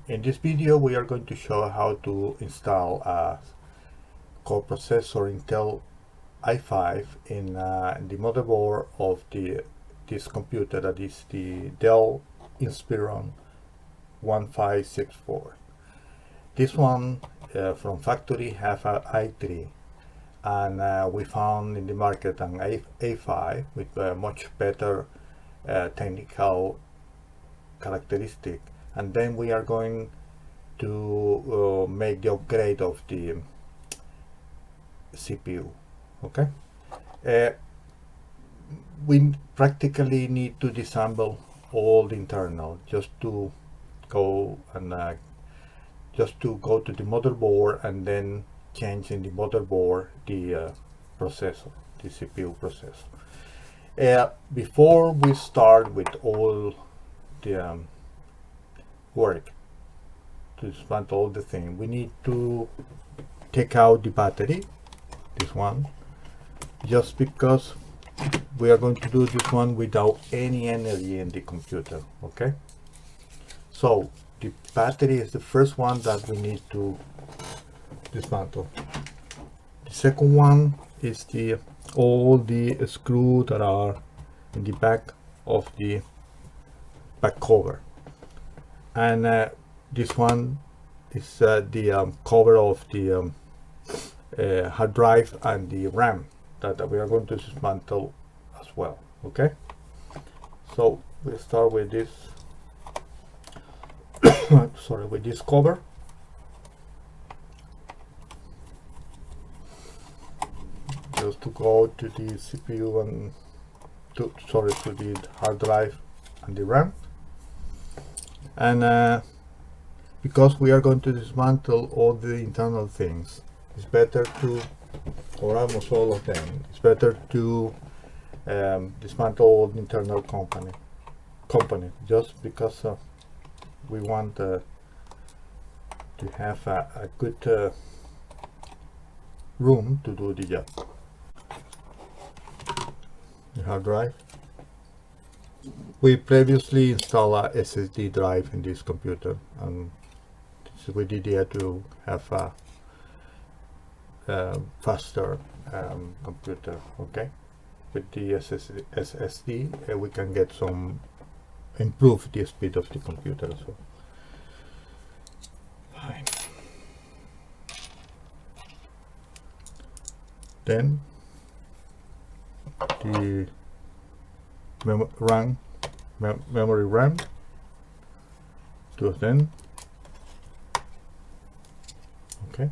In this video we are going to show how to install a core processor Intel i5 in the motherboard of this computer, that is the Dell Inspiron 1564. This one from factory have a i3, and we found in the market an A5 with much better technical characteristic, and then we are going to make the upgrade of the CPU. Okay, we practically need to disassemble all the internal just to go to the motherboard and then change in the motherboard the processor, the CPU processor. Before we start with all the work to dismantle all the thing, we need to take out the battery, this one, just because we are going to do this one without any energy in the computer. Okay, so the battery is the first one that we need to dismantle. The second one is all the screws that are in the back of the back cover, and this one is the cover of the hard drive and the RAM that we are going to dismantle as well. Okay, so we start with this sorry, with this cover. Just to go to the CPU and to the hard drive and the RAM, and because we are going to dismantle all the internal things, it's better to, or almost all of them, it's better to dismantle all the internal component just because we want to have a good room to do the job. The hard drive, we previously installed a SSD drive in this computer, and with the idea to have a faster computer. Okay, with the SSD we can get improve the speed of the computer as well. Fine. Then the memory RAM, two of them. Okay,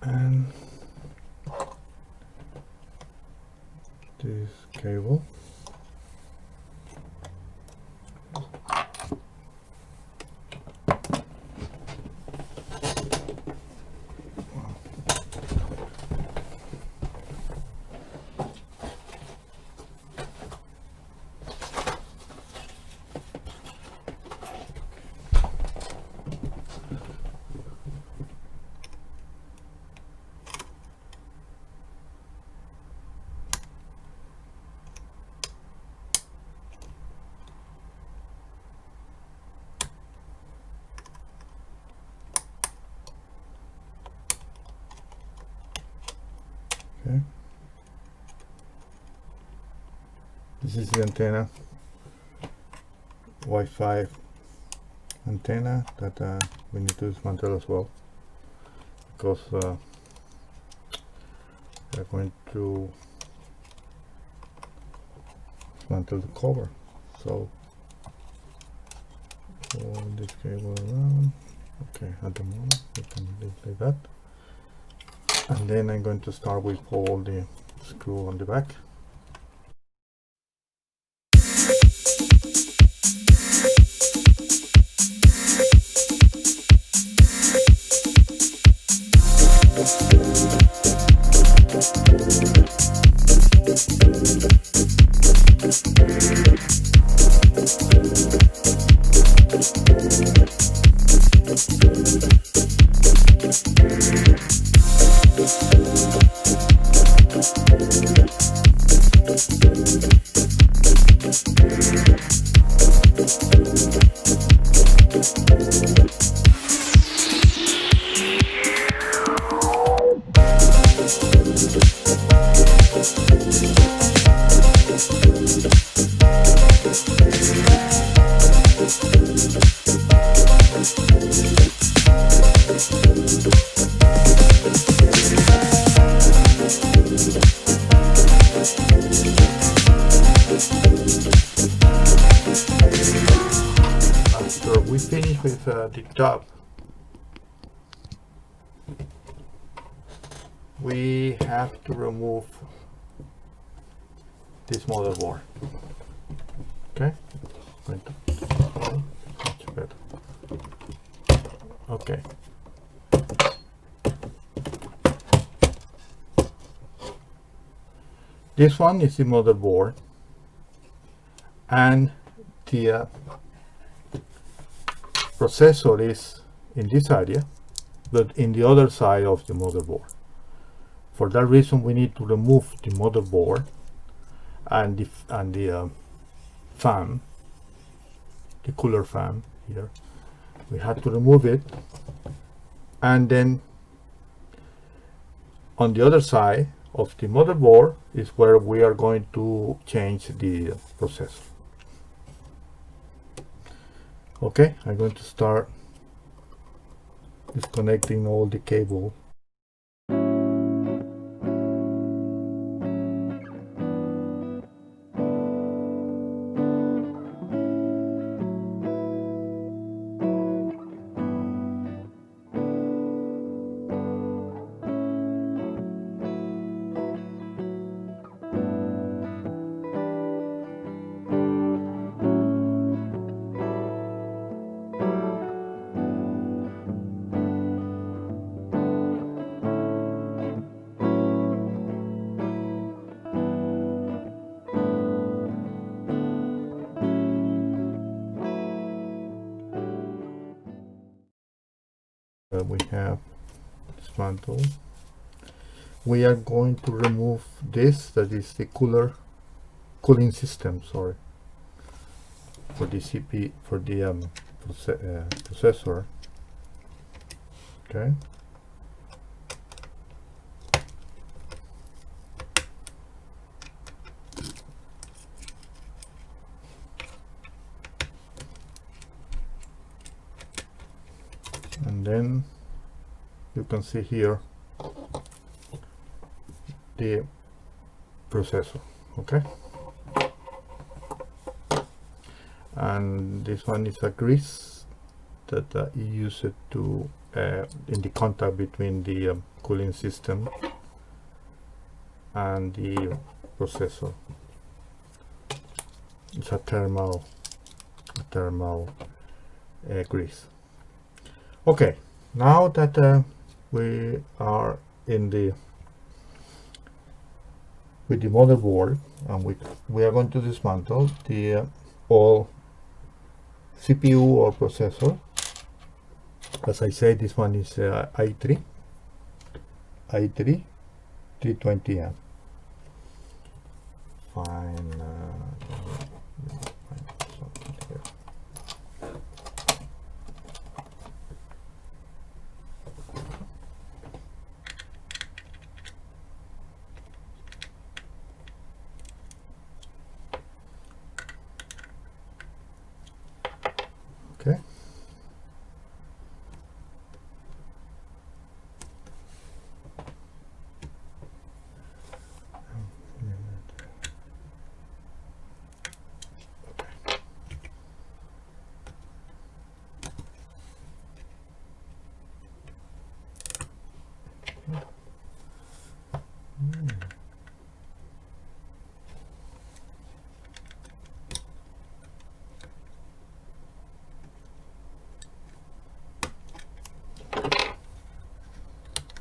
and this cable. Okay. This is the antenna, Wi-Fi antenna, that we need to dismantle as well, because we're going to dismantle the cover. So pull this cable around. Okay, at the moment we can leave like that. And then I'm going to start with all the screw on the back. After we finish with the top, we have to remove this motherboard. Okay, much better. Okay. This one is the motherboard, and the processor is in this area, but in the other side of the motherboard. For that reason, we need to remove the motherboard and the fan, the cooler fan here. We have to remove it, and then on the other side of the motherboard is where we are going to change the processor. Okay, I'm going to start disconnecting all the cable. We have dismantle. We are going to remove this, that is the cooling system, sorry, for the for the processor. Okay. And then you can see here the processor. Okay, and this one is a grease that you use it to in the contact between the cooling system and the processor. It's a thermal grease. Okay, now that we are in with the motherboard, and we are going to dismantle the all CPU or processor. As I said, this one is i3 320M. Fine. Something here.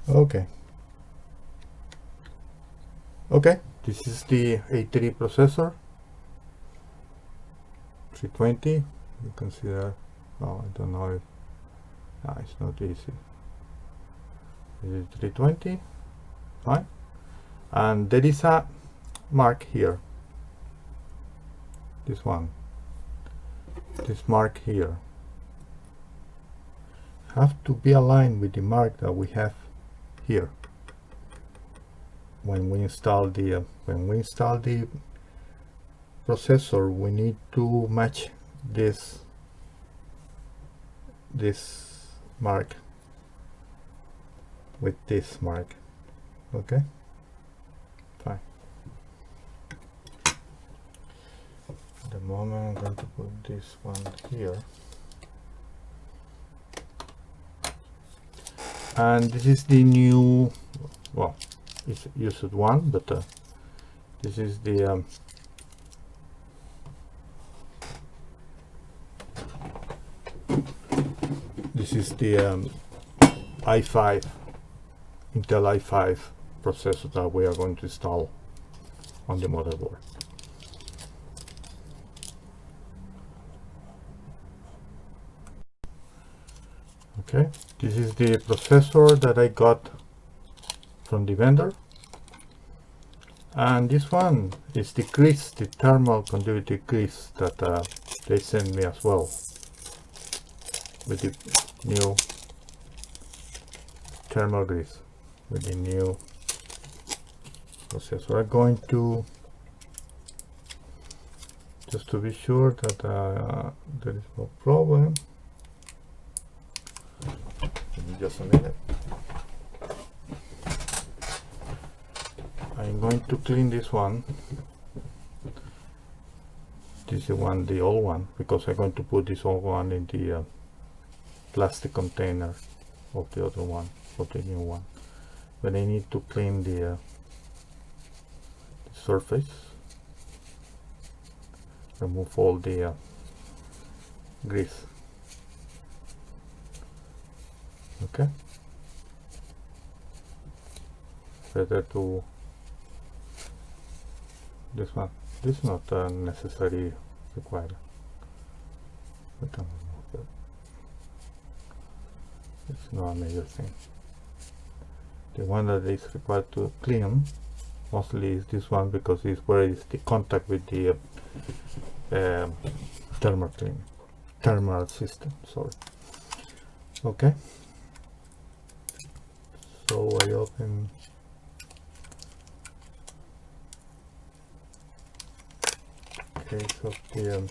Okay. Okay, this is the A3 processor, 320. You can see that. Oh, I don't know if it's not easy. This is 320, fine. And there is a mark here. This one. This mark here have to be aligned with the mark that we have here. When we install the processor, we need to match this mark with this mark. Okay, fine. At the moment I'm going to put this one here, and this is the new, well, it's used one, but this is the i5 Intel i5 processor that we are going to install on the motherboard. Okay, this is the processor that I got from the vendor, and this one is the grease, the thermal conductivity grease that they sent me as well with the new thermal grease with the new processor. I'm going to, just to be sure that there is no problem. Give me just a minute. I'm going to clean this one. This is the one, the old one, because I'm going to put this old one in the plastic container of the other one, of the new one. But I need to clean the surface, remove all the grease. Okay, better to this one. This is not necessary required, but I'm remove it. It's not a major thing. The one that is required to clean mostly is this one, because it's where is the contact with the thermal system. Sorry. Okay. So I open case of the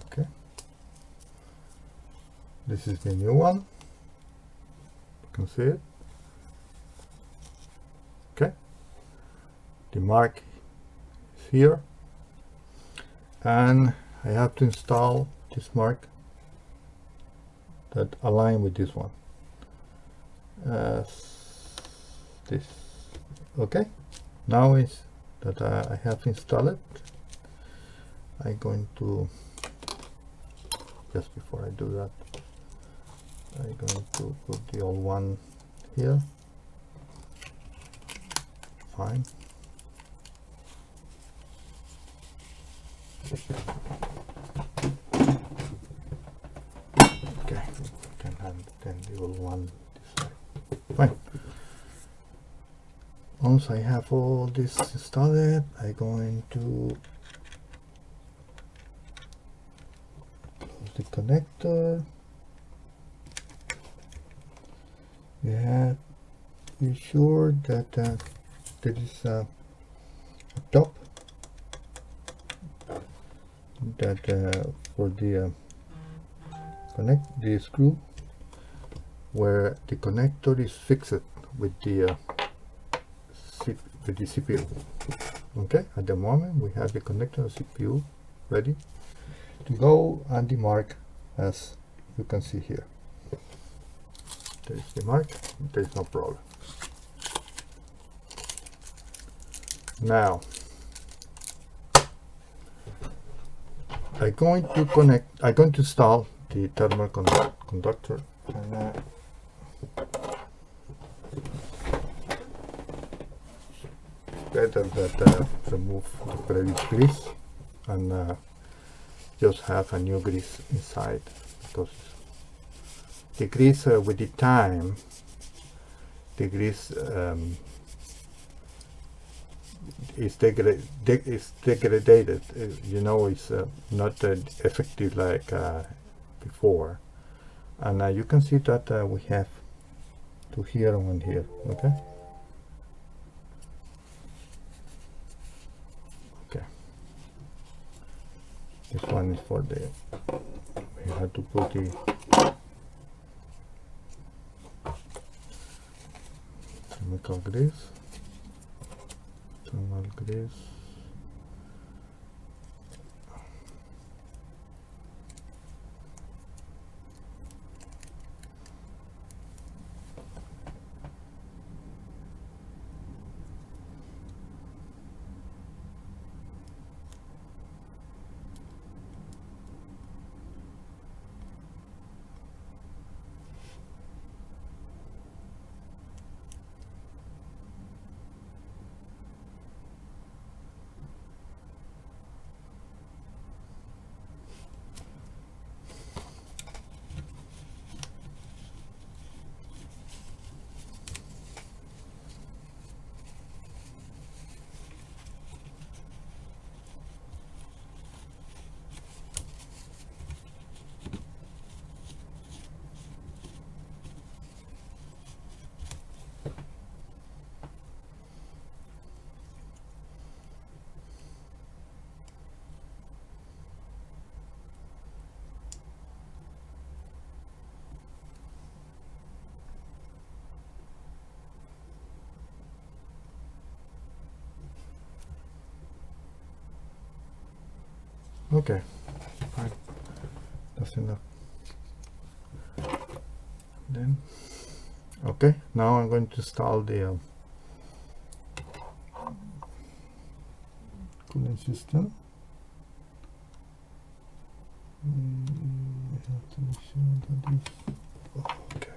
okay. This is the new one. You can see it. Okay. The mark is here, and I have to install this mark that align with this one. This. Okay. Now is that I have installed it. I'm going to, just before I do that, I'm going to put the old one here. Fine. Okay, can have then the old one this side. Fine. Once I have all this installed, I'm going to close the connector. You have to be sure that there is a top that for the connect the screw where the connector is fixed with the CPU. Okay, at the moment we have the connector of CPU ready to go, and the mark, as you can see here. There is the mark, there is no problem. Now I'm going to install the thermal conductor, and better that remove the previous grease and just have a new grease inside, because the grease with the time, the grease is degraded. You know, it's not effective like before, and you can see that we have to here and here. Okay, This one is for the, we have to put the chemical grease, thermal grease. Okay, fine, that's enough. Then, okay, now I'm going to install the cooling system. I have to make sure that this, okay.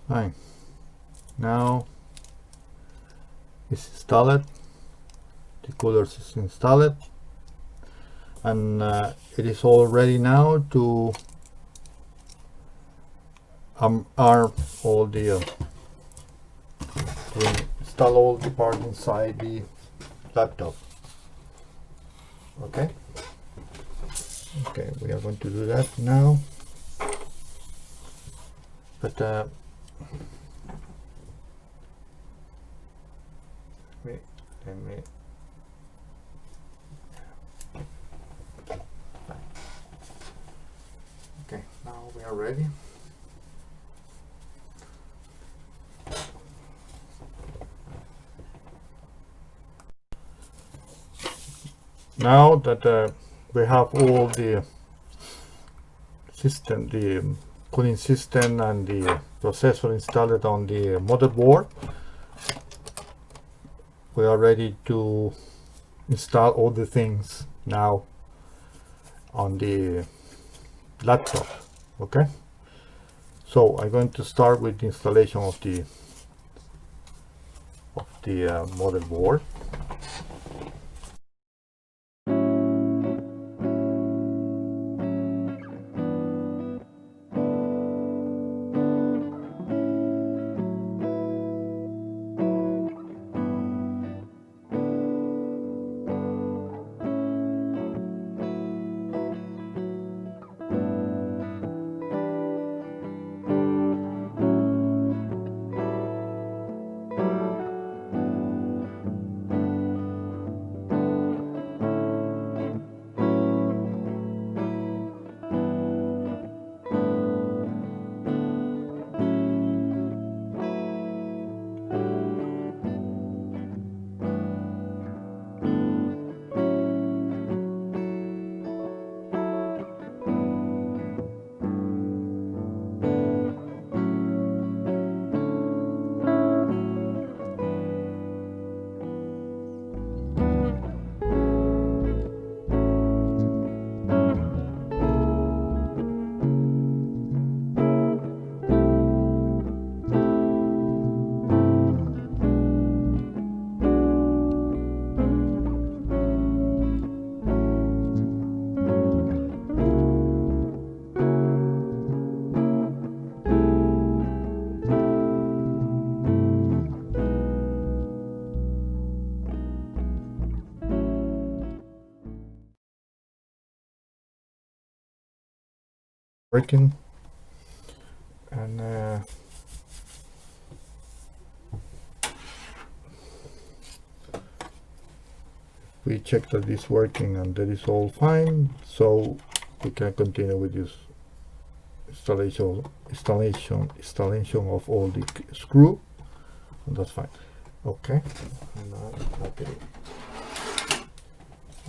Fine. Now it's installed. The coolers is installed, and it is all ready now to arm all the to install all the parts inside the laptop. Okay. Okay, we are going to do that now. But let me okay, now we are ready. Now that we have all the system, the cooling system and the processor installed on the motherboard, we are ready to install all the things now on the laptop. Okay, so I'm going to start with the installation of the motherboard. working, and we check that it's working and that is all fine, so we can continue with this installation of all the screw, and that's fine. Okay,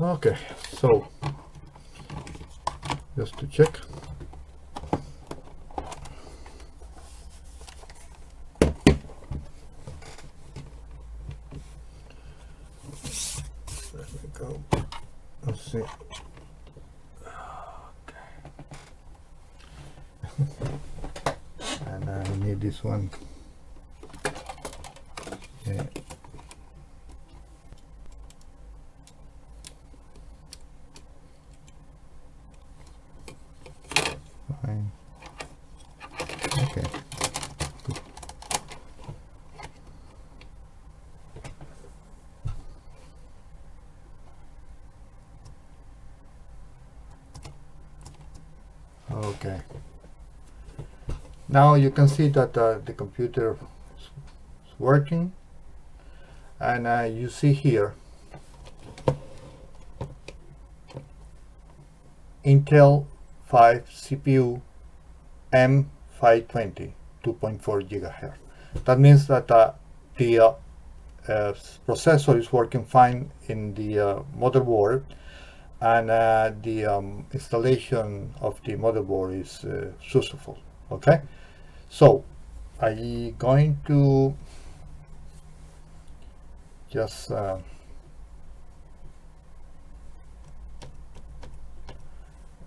okay, so just to check, let me go, let's see. Okay. And I need this one. Yeah. Fine. Okay. Good. Okay. Now you can see that the computer is working, and you see here Intel 5 CPU M520 2.4 GHz. That means that the processor is working fine in the motherboard, and the installation of the motherboard is successful. Okay, so I'm going to just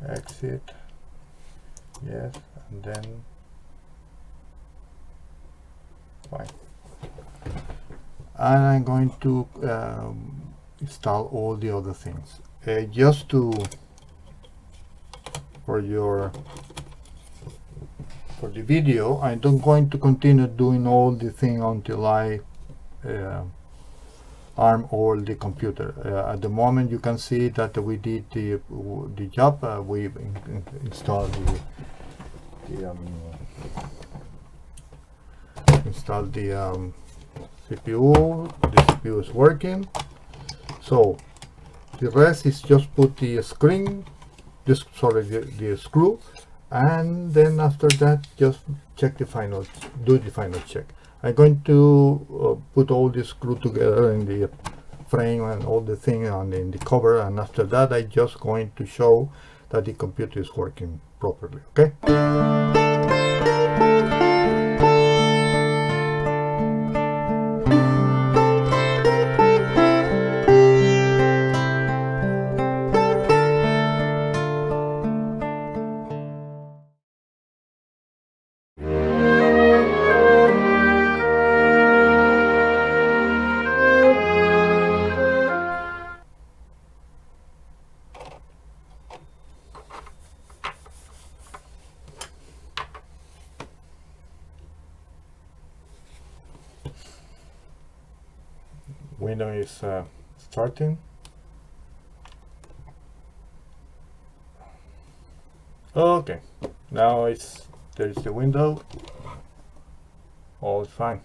exit, yes, and then fine, and I'm going to install all the other things. Just to for the video, I'm not going to continue doing all the thing until I arm all the computer. At the moment, you can see that we did the job. We installed installed the CPU. The CPU is working. So the rest is just put the screen, the screw, and then after that just check the final, do the final check. I'm going to put all the screw together in the frame and all the thing in the cover, and after that I'm just going to show that the computer is working properly. Okay. Window is starting. Okay, now there's the window. All fine.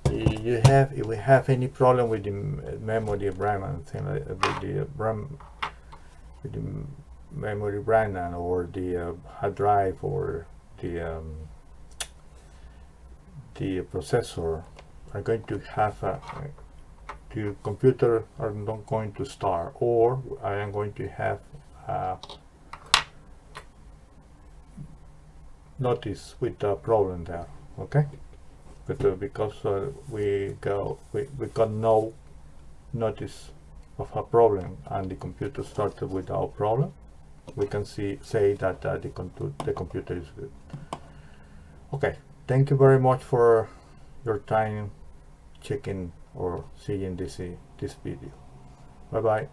If we have any problem with the memory RAM and thing like with the RAM, with the memory RAM or the hard drive or the processor, are going to have the computer are not going to start, or I am going to have notice with the problem there. Okay, but because we got no notice of a problem and the computer started without problem, we can say that the computer is good. Okay, thank you very much for your time checking or seeing this video. Bye bye.